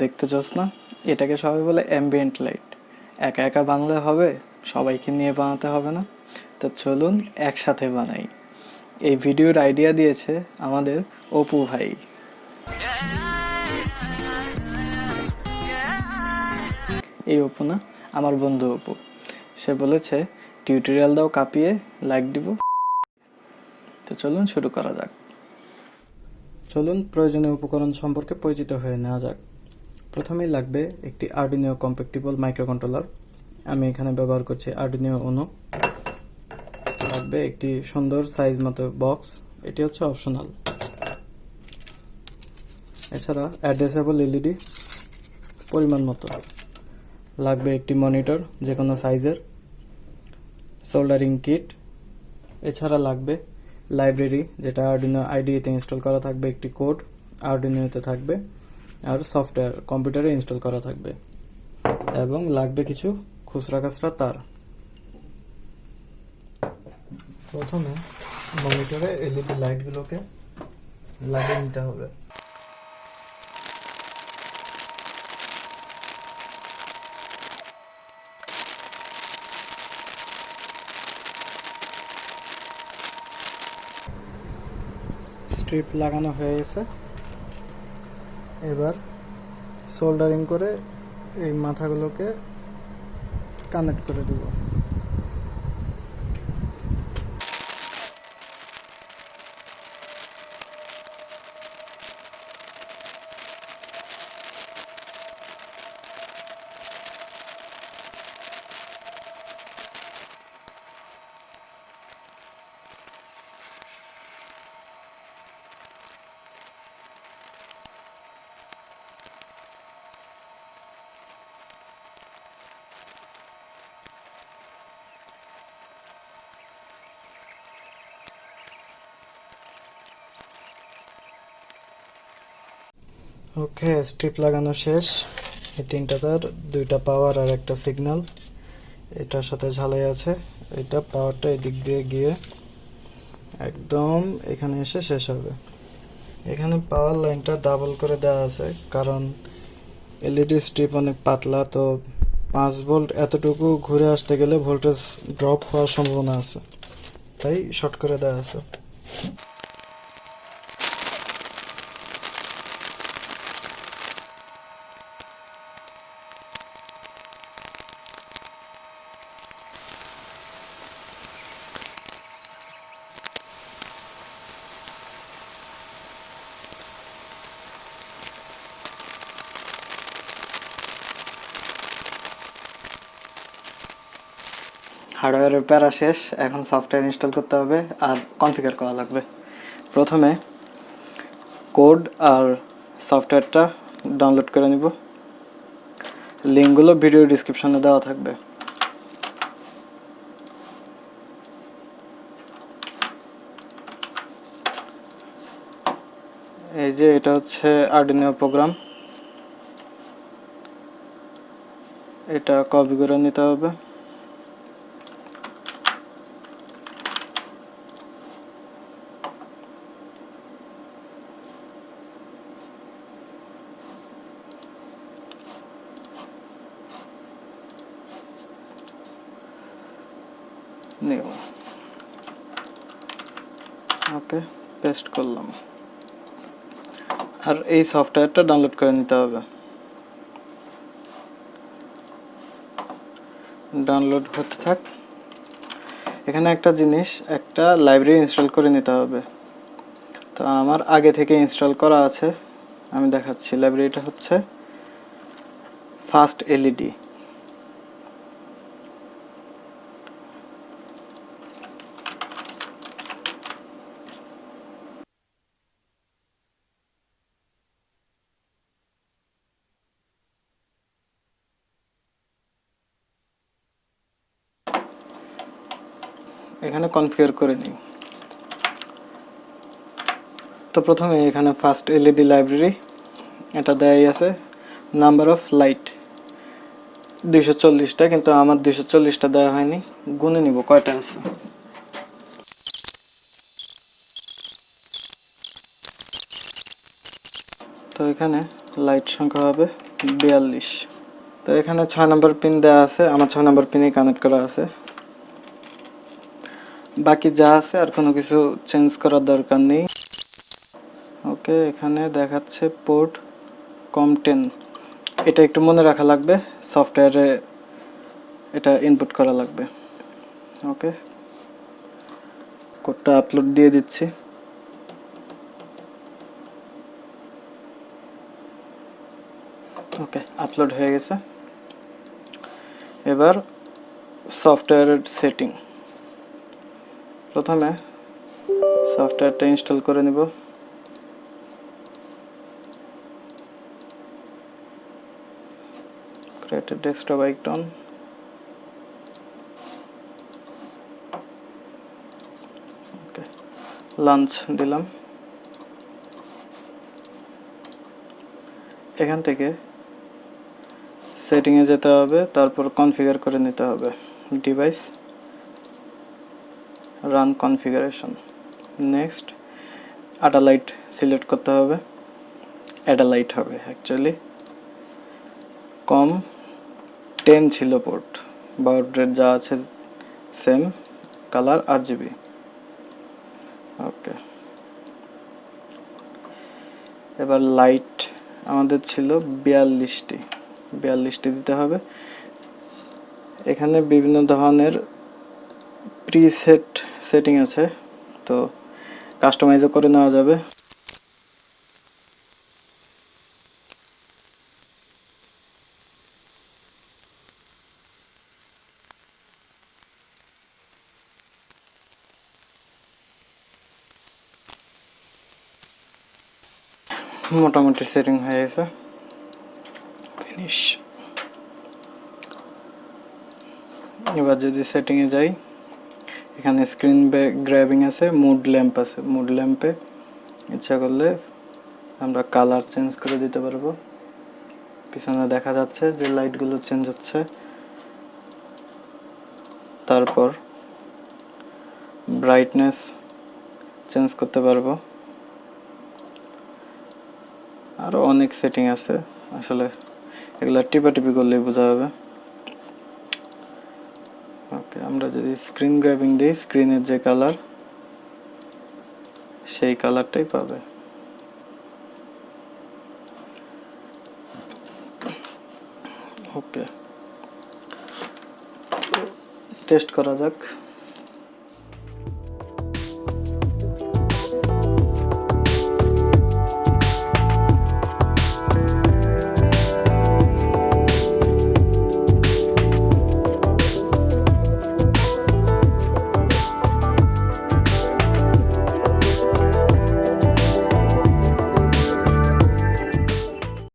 দেখতে চাস না? এটাকে সবাই বলে অ্যাম্বিয়েন্ট লাইট। একা একা বানালে হবে? সবাইকে নিয়ে বানাতে হবে না? তো চলুন একসাথে বানাই। এই ভিডিওর আইডিয়া দিয়েছে আমাদের অপু ভাই। এই অপু না, আমার বন্ধু অপু। সে বলেছে টিউটোরিয়াল দাও কাঁপিয়ে, লাইক দিব। তো চলুন শুরু করা যাক। চলুন প্রয়োজনীয় উপকরণ সম্পর্কে পরিচিত হয়ে নেওয়া যাক। প্রথমেই লাগবে একটি আর্ডুইনো কম্প্যাক্টেবল মাইক্রোকন্ট্রোলার। আমি এখানে ব্যবহার করছি আর্ডুইনো উনো। লাগবে একটি সুন্দর সাইজ মতো বক্স, এটি হচ্ছে অপশনাল। এছাড়া অ্যাড্রেসেবল এলইডি পরিমাণ মতো। লাগবে একটি মনিটর যে কোনো সাইজের, সোল্ডারিং কিট। এছাড়া লাগবে লাইব্রেরি, যেটা আর্ডুইনো আইডিইতে ইনস্টল করা থাকবে, একটি কোড আর্ডুইনোতে থাকবে, আর সফটওয়্যার কম্পিউটারে ইনস্টল করা থাকবে। এবং লাগবে কিছু খুচরা খাচরা তার। প্রথমে মনিটরে এলইডি লাইটগুলোকে লাগিয়ে নিতে হবে। স্ট্রিপ লাগানো হয়ে গেছে। এবার সোল্ডারিং করে এই মাথাগুলোকে কানেক্ট করে দেব। ওকে, স্ট্রিপ লাগানো শেষ। এই তিনটা তার, দুইটা পাওয়ার আর একটা সিগন্যাল এটার সাথে ঝালাই আছে। এটা পাওয়ারটা এদিক দিয়ে গিয়ে একদম এখানে এসে শেষ হবে। এখানে পাওয়ার লাইনটা ডাবল করে দেওয়া আছে, কারণ এলইডি স্ট্রিপ অনেক পাতলা, তো 5 ভোল্ট এতটুকু ঘুরে আসতে গেলে ভোল্টেজ ড্রপ হওয়ার সম্ভাবনা আছে, তাই শর্ট করে দেওয়া আছে। হার্ডওয়্যারের প্যারা শেষ, এখন সফটওয়্যার ইনস্টল করতে হবে আর কনফিগার করা লাগবে। প্রথমে কোড আর সফটওয়্যারটা ডাউনলোড করে নিব। লিঙ্কগুলো ভিডিও ডিসক্রিপশনে দেওয়া থাকবে। এই যে এটা হচ্ছে আর্ডুইনো প্রোগ্রাম, এটা কপি করে নিতে হবে। নিউ, ওকে, পেস্ট করলাম। আর এই সফটওয়্যারটা ডাউনলোড করে নিতে হবে। ডাউনলোড হতে থাক। এখানে একটা জিনিস, একটা লাইব্রেরি ইনস্টল করে নিতে হবে। তো আমার আগে থেকে ইনস্টল করা আছে, আমি দেখাচ্ছি। লাইব্রেরিটা হচ্ছে ফাস্ট এলইডি। এখানে কনফিগার করে নিই। তো প্রথমে এখানে ফার্স্ট এলইডি লাইব্রেরি, এটা দেয়াই আছে। নাম্বার অফ লাইট 240টা, কিন্তু আমার 240টা দেওয়া হয়নি, গুনে নিব কয়টা আছে। তো এখানে লাইট সংখ্যা হবে 42। তো এখানে 6 নম্বর পিন দেওয়া আছে, আমার 6 নম্বর পিনে কানেক্ট করা আছে। বাকি যা আছে আর কোনো কিছু চেঞ্জ করার দরকার নেই। ওকে, এখানে দেখাচ্ছে পোর্ট COM10, এটা একটু মনে রাখা লাগবে, সফটওয়্যারে এটা ইনপুট করা লাগবে। ওকে, কোডটা আপলোড দিয়ে দিচ্ছি। ওকে, আপলোড হয়ে গেছে। এবার সফটওয়্যারের সেটিং, প্রথমে সফটওয়্যারটা ইনস্টল করে নিব। Create a desktop icon, okay, launch দিলাম। এখান থেকে সেটিংয়ে যেতে হবে, তারপর কনফিগার করে নিতে হবে। Device, run configuration, next Adalight select করতে হবে। অ্যাডালাইট হবে অ্যাকচুয়ালি, COM10 ছিল পোর্ট, বাউড রেট যা আছে সেম, কালার RGB। ওকে, এবার লাইট আমাদের ছিল 42টি দিতে হবে। এখানে বিভিন্ন ধরনের প্রিসেট সেটিং আছে, তো কাস্টমাইজও করে নেওয়া যাবে। মোটামুটি সেটিং হয়ে গেছে, ফিনিশ। এবার যদি সেটিংয়ে যাই, এখানে স্ক্রিন গ্র্যাবিং আছে, মুড ল্যাম্প আছে। মুড ল্যাম্পে ইচ্ছা করলে আমরা কালার চেঞ্জ করে দিতে পারবো। পিছনে দেখা যাচ্ছে যে লাইটগুলো চেঞ্জ হচ্ছে। তারপর ব্রাইটনেস চেঞ্জ করতে পারবো। আরও অনেক সেটিং আছে, আসলে এগুলো টিপাটিপি করলেই বোঝা যাবে। ওকে, আমরা যদি স্ক্রিন গ্র্যাবিং দিই, স্ক্রিনের যে কালার সেই কালারটাই পাবে। ওকে, টেস্ট করা যাক।